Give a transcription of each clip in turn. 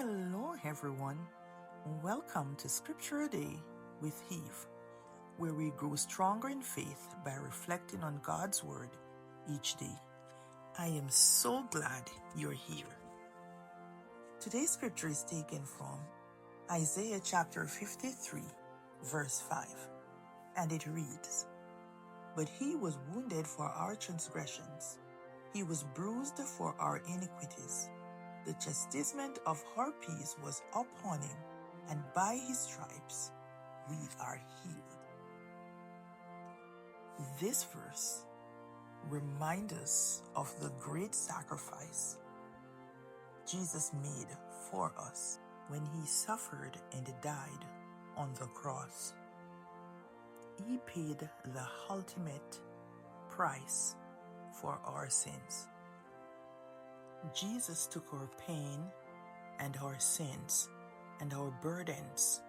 Hello, everyone. Welcome to Scripture a Day with Eve, where we grow stronger in faith by reflecting on God's Word each day. I am so glad you're here. Today's scripture is taken from Isaiah chapter 53, verse 5, and it reads, "But he was wounded for our transgressions, he was bruised for our iniquities. The chastisement of our peace was upon him, and by his stripes we are healed." This verse reminds us of the great sacrifice Jesus made for us when he suffered and died on the cross. He paid the ultimate price for our sins. Jesus took our pain and our sins and our burdens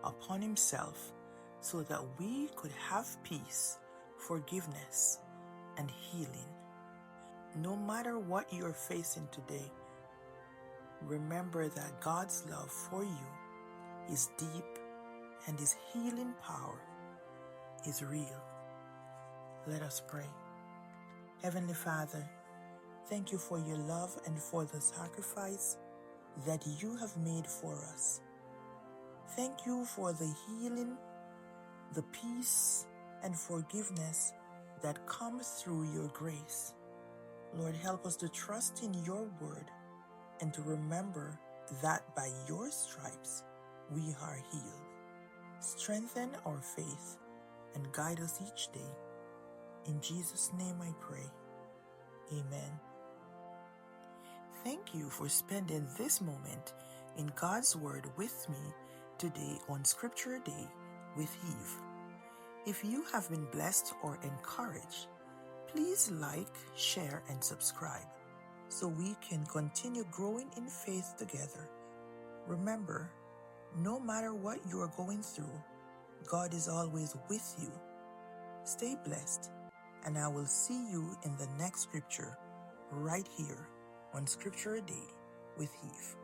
upon himself so that we could have peace, forgiveness, and healing. No matter what you're facing today, remember that God's love for you is deep and his healing power is real. Let us pray. Heavenly Father, thank you for your love and for the sacrifice that you have made for us. Thank you for the healing, the peace, and forgiveness that comes through your grace. Lord, help us to trust in your word and to remember that by your stripes we are healed. Strengthen our faith and guide us each day. In Jesus' name I pray. Amen. Thank you for spending this moment in God's Word with me today on Scripture Day with Eve. If you have been blessed or encouraged, please like, share, and subscribe so we can continue growing in faith together. Remember, no matter what you are going through, God is always with you. Stay blessed, and I will see you in the next scripture right here on Scripture a Day with Eve.